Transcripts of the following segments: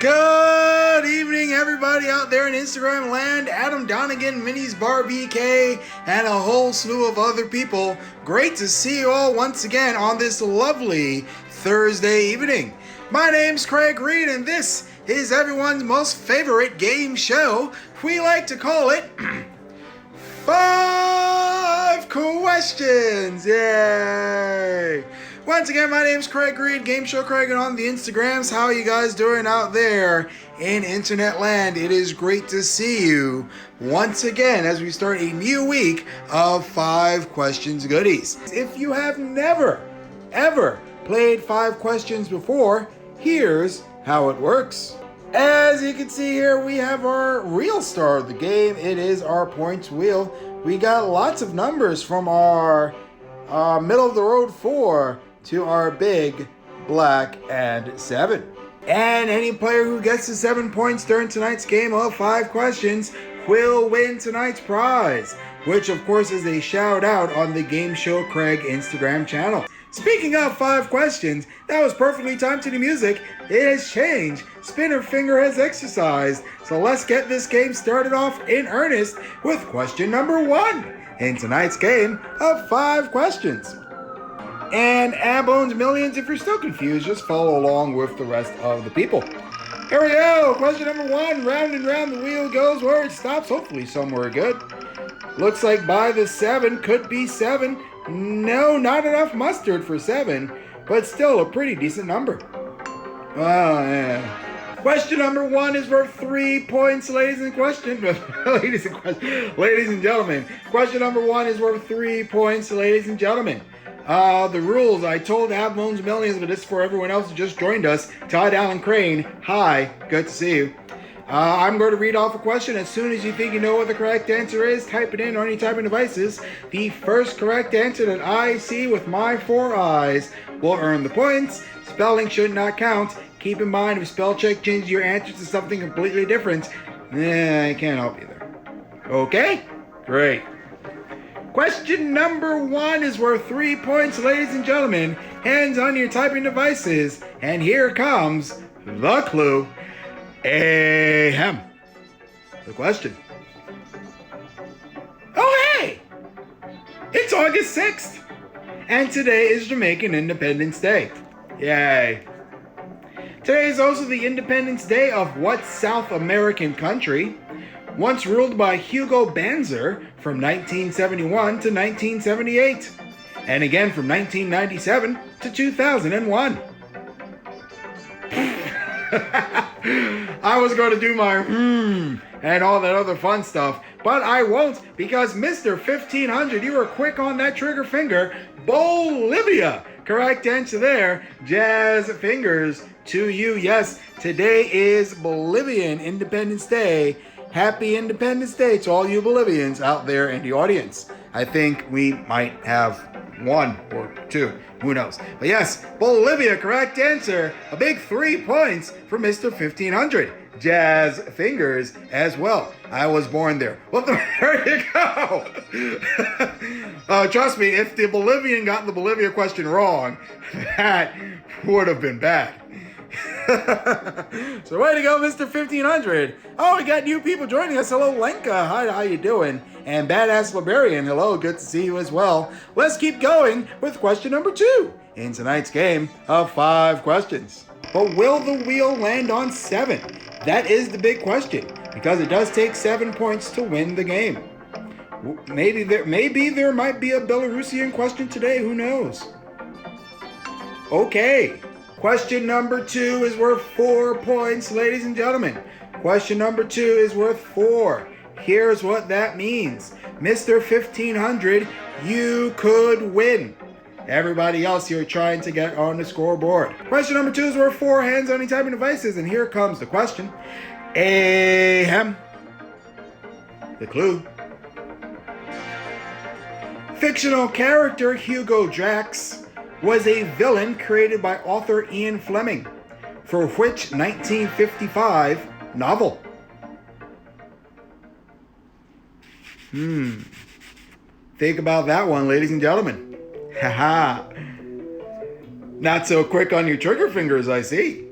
Good evening, everybody out there in Instagram land. Adam Donegan, Minnie's Bar BK, and a whole slew of other people. Great to see you all once again on this lovely Thursday evening. My name's Craig Reid, and this is everyone's most favorite game show. We like to call it 5 Questions. Yay! Once again, my name's Craig Reid, Game Show Craig, and on the Instagrams. How are you guys doing out there in internet land? It is great to see you once again as we start a new week of 5 Questions goodies. If you have never, ever played 5 Questions before, here's how it works. As you can see here, we have our real star of the game. It is our points wheel. We got lots of numbers from our middle of the road 4 to our big black and 7. And any player who gets to 7 points during tonight's game of 5 questions will win tonight's prize, which of course is a shout out on the Game Show Craig Instagram channel. Speaking of 5 questions, that was perfectly timed to the music. It has changed. Spinner finger has exercised. So let's get this game started off in earnest with question number 1 in tonight's game of 5 questions. And Abone's Millions, if you're still confused, just follow along with the rest of the people. Here we go. Question number 1. Round and round the wheel goes where it stops. Hopefully somewhere good. Looks like by the 7 could be 7. No, not enough mustard for 7, but still a pretty decent number. Oh, yeah. Question number 1 is worth 3 points, ladies and gentlemen. Question number 1 is worth 3 points, ladies and gentlemen. The rules, I told Abone's Millions, but this is for everyone else who just joined us. Todd Allen Crane, hi, good to see you. I'm going to read off a question. As soon as you think you know what the correct answer is, type it in on any typing devices. The first correct answer that I see with my 4 eyes will earn the points. Spelling should not count. Keep in mind, if spell check changes your answer to something completely different, I can't help you there. Okay? Great. Question number 1 is worth 3 points, ladies and gentlemen. Hands on your typing devices. And here comes the clue. Ahem. The question. Oh, hey! It's August 6th. And today is Jamaican Independence Day. Yay. Today is also the Independence Day of what South American country? Once ruled by Hugo Banzer from 1971 to 1978. And again from 1997 to 2001. I was going to do my and all that other fun stuff, but I won't because Mr. 1500, you were quick on that trigger finger. Bolivia. Correct answer there. Jazz fingers to you. Yes, today is Bolivian Independence Day. Happy Independence Day to all you Bolivians out there in the audience. I think we might have 1 or 2. Who knows? But yes, Bolivia, correct answer. A big 3 points for Mr. 1500. Jazz fingers as well. I was born there. Well, there you go. Trust me, if the Bolivian got the Bolivia question wrong, that would have been bad. So way to go, Mr. 1500. Oh, we got new people joining us. Hello, Lenka. Hi, how you doing? And Badass Liberian. Hello, good to see you as well. Let's keep going with question number 2 in tonight's game of 5 questions. But will the wheel land on 7? That is the big question, because it does take 7 points to win the game. Maybe there might be a Belarusian question today. Who knows? Okay. Question number 2 is worth 4 points, ladies and gentlemen. Question number 2 is worth 4. Here's what that means. Mr. 1500, you could win. Everybody else here trying to get on the scoreboard. Question number 2 is worth 4 hands on any typing devices, and here comes the question. Ahem. The clue. Fictional character Hugo Drax was a villain created by author Ian Fleming for which 1955 novel? Think about that one, ladies and gentlemen. Haha. Not so quick on your trigger fingers, I see.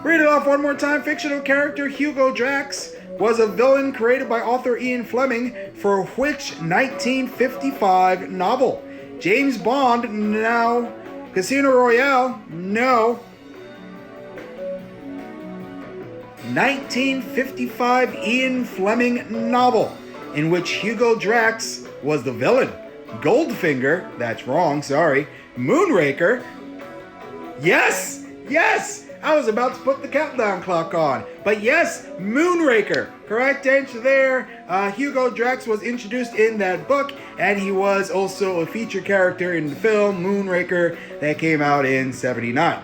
Read it off one more time. Fictional character Hugo Drax was a villain created by author Ian Fleming for which 1955 novel? James Bond? No. Casino Royale? No. 1955 Ian Fleming novel in which Hugo Drax was the villain. Goldfinger? That's wrong, sorry. Moonraker? Yes! Yes! I was about to put the countdown clock on. But yes, Moonraker. Correct answer there. Hugo Drax was introduced in that book, and he was also a featured character in the film Moonraker that came out in '79.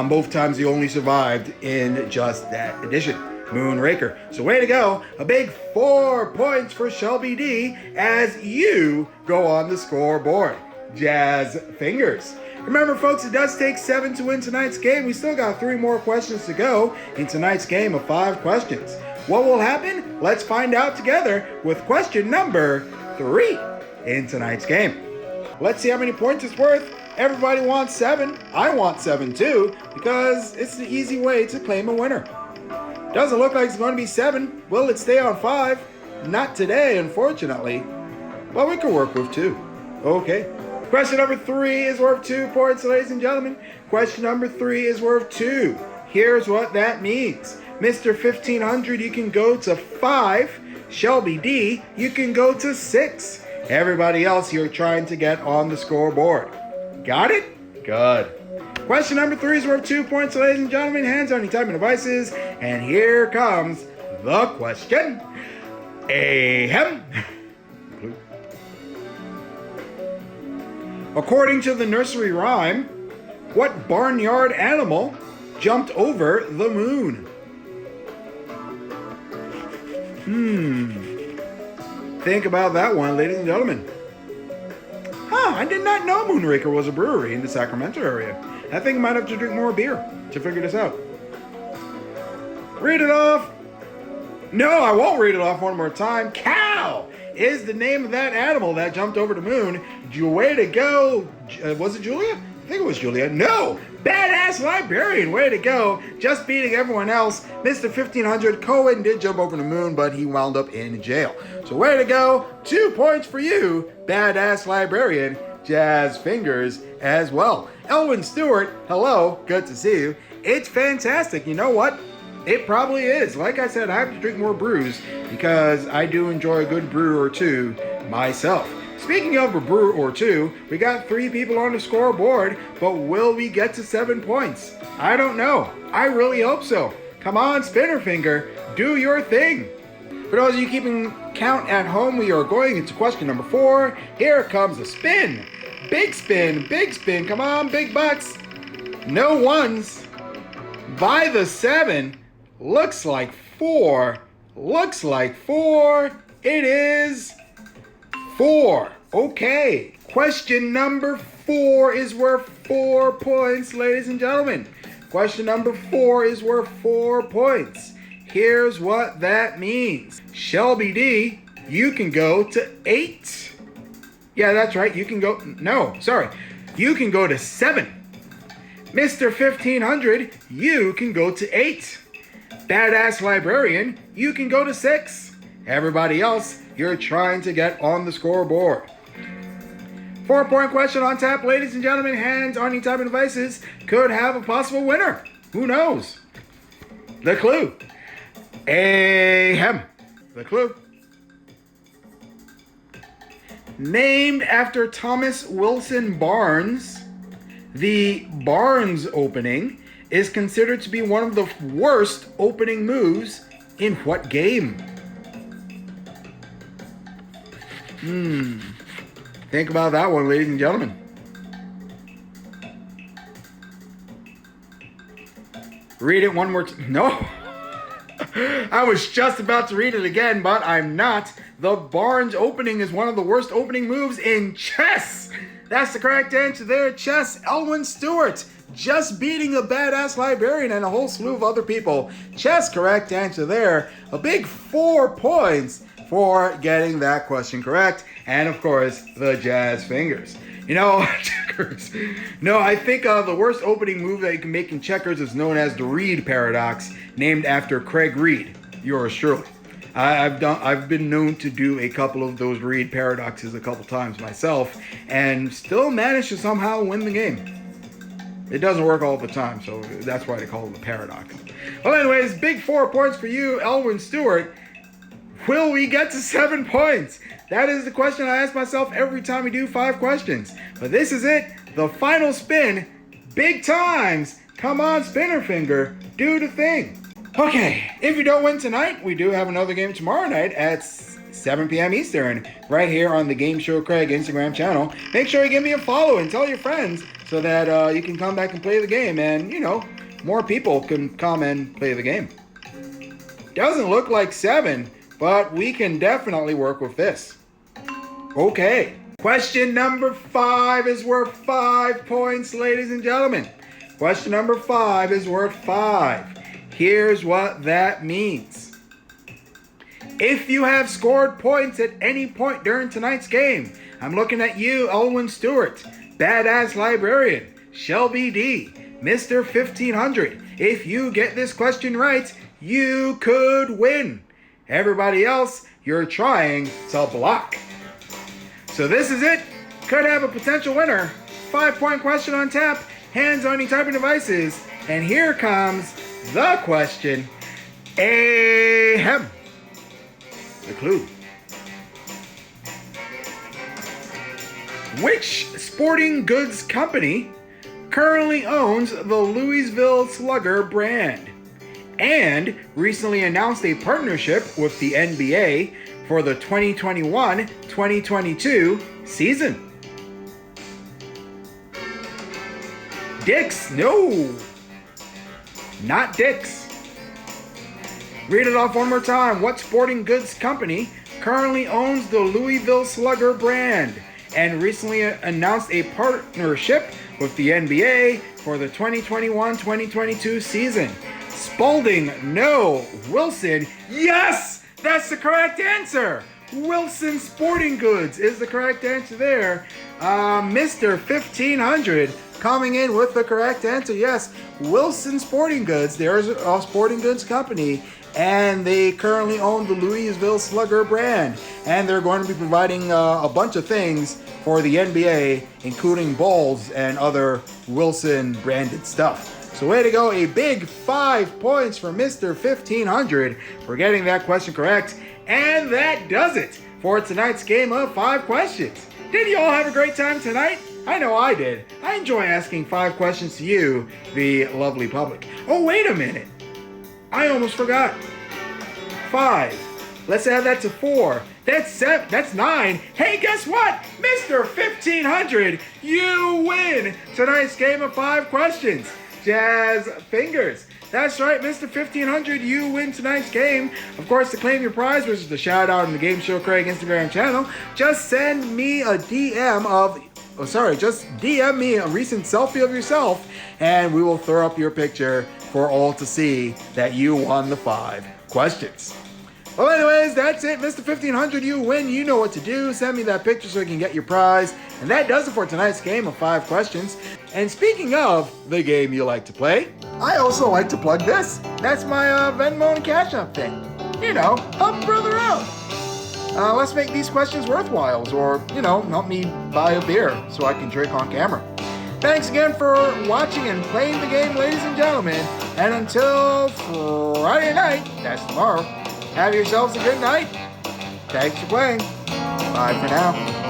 Both times he only survived in just that edition, Moonraker. So way to go. A big 4 points for Shelby D as you go on the scoreboard. Jazz fingers. Remember, folks, it does take 7 to win tonight's game. We still got 3 more questions to go in tonight's game of 5 questions. What will happen? Let's find out together with question number 3 in tonight's game. Let's see how many points it's worth. Everybody wants 7. I want 7 too, because it's the easy way to claim a winner. Doesn't look like it's going to be 7. Will it stay on 5? Not today, unfortunately. But we can work with 2. Okay. Question number 3 is worth 2 points, ladies and gentlemen. Question number 3 is worth 2. Here's what that means. Mr. 1500, you can go to 5. Shelby D, you can go to 6. Everybody else, you're trying to get on the scoreboard. Got it? Good. Question number 3 is worth 2 points, ladies and gentlemen. Hands on your typing devices. And here comes the question. Ahem. According to the nursery rhyme, what barnyard animal jumped over the moon? Think about that one, ladies and gentlemen. I did not know Moonraker was a brewery in the Sacramento area. I think I might have to drink more beer to figure this out. Read it off. No, I won't read it off one more time. Cow is the name of that animal that jumped over the moon. Way to go. Was it Julia? I think it was Julia. No! Badass librarian. Way to go. Just beating everyone else. Mr. 1500 Cohen did jump over the moon, but he wound up in jail. So way to go. 2 points for you, badass librarian. Jazz fingers as well. Elwin Stewart, hello. Good to see you. It's fantastic. You know what? It probably is. Like I said, I have to drink more brews because I do enjoy a good brew or two myself. Speaking of a brew or two, we got 3 people on the scoreboard, but will we get to 7 points? I don't know. I really hope so. Come on, Spinnerfinger, do your thing. For those of you keeping count at home, we are going into question number 4. Here comes the spin. Big spin, big spin. Come on, big bucks. No ones. By the 7. Looks like 4. Looks like 4. It is 4. Okay. Question number 4 is worth 4 points, ladies and gentlemen. Question number 4 is worth 4 points. Here's what that means. Shelby D, you can go to 8. Yeah, that's right. You can go... No, sorry. You can go to 7. Mr. 1500, you can go to 8. Badass librarian, you can go to 6. Everybody else, you're trying to get on the scoreboard. 4-point question on tap, ladies and gentlemen. Hands on your typing devices could have a possible winner. Who knows? The clue. Ahem. The clue. Named after Thomas Wilson Barnes, the Barnes opening is considered to be one of the worst opening moves in what game? Think about that one, ladies and gentlemen. Read it one more time. No. I was just about to read it again, but I'm not. The Barnes opening is one of the worst opening moves in chess. That's the correct answer there. Chess. Elwin Stewart. Just beating a badass librarian and a whole slew of other people. Chess, correct answer there. A big 4 points for getting that question correct. And of course, the Jazz fingers. Checkers. No, I think the worst opening move that you can make in checkers is known as the Reid paradox, named after Craig Reid. Yours truly. I've been known to do a couple of those Reid paradoxes a couple times myself, and still managed to somehow win the game. It doesn't work all the time, so that's why they call it a paradox. Well, anyways, big 4 points for you, Elwin Stewart. Will we get to 7 points? That is the question I ask myself every time we do 5 questions. But this is it, the final spin, big times. Come on, spinner finger, do the thing. Okay, if you don't win tonight, we do have another game tomorrow night at 7 p.m. Eastern, right here on the Game Show Craig Instagram channel. Make sure you give me a follow and tell your friends so that you can come back and play the game, and more people can come and play the game. Doesn't look like 7, but we can definitely work with this. Okay, question number 5 is worth 5 points, ladies and gentlemen. Question number 5 is worth 5. Here's what that means. If you have scored points at any point during tonight's game, I'm looking at you, Elwin Stewart, Badass Librarian, Shelby D, Mr. 1500. If you get this question right, you could win. Everybody else, you're trying to block. So this is it. Could have a potential winner. 5-point question on tap, hands on your typing devices. And here comes the question. Ahem. The clue. Which sporting goods company currently owns the Louisville Slugger brand and recently announced a partnership with the NBA for the 2021-2022 season? Dick's? No. Not Dick's. Read it off one more time. What sporting goods company currently owns the Louisville Slugger brand and recently announced a partnership with the NBA for the 2021-2022 season? Spalding? No. Wilson? Yes! That's the correct answer! Wilson Sporting Goods is the correct answer there. Mr. 1500 coming in with the correct answer. Yes, Wilson Sporting Goods. There's a sporting goods company, and they currently own the Louisville Slugger brand. And they're going to be providing a bunch of things for the NBA, including balls and other Wilson branded stuff. So way to go, a big 5 points for Mr. 1500 for getting that question correct. And that does it for tonight's game of 5 questions. Did you all have a great time tonight? I know I did. I enjoy asking 5 questions to you, the lovely public. Oh, wait a minute. I almost forgot. 5. Let's add that to 4. That's 7. That's 9. Hey, guess what? Mr. 1500, you win tonight's game of 5 questions. Jazz fingers. That's right, Mr. 1500, you win tonight's game. Of course, to claim your prize, which is the shout out on the Game Show Craig Instagram channel, just send me a DM just DM me a recent selfie of yourself, and we will throw up your picture for all to see that you won the 5 questions. Well, anyways, that's it, Mr. 1500, you win. You know what to do. Send me that picture so I can get your prize. And that does it for tonight's game of 5 questions. And speaking of the game you like to play, I also like to plug this. That's my Venmo and Cash App thing. Help a brother out. Let's make these questions worthwhile, or, help me buy a beer so I can drink on camera. Thanks again for watching and playing the game, ladies and gentlemen. And until Friday night, that's tomorrow, have yourselves a good night. Thanks for playing. Bye for now.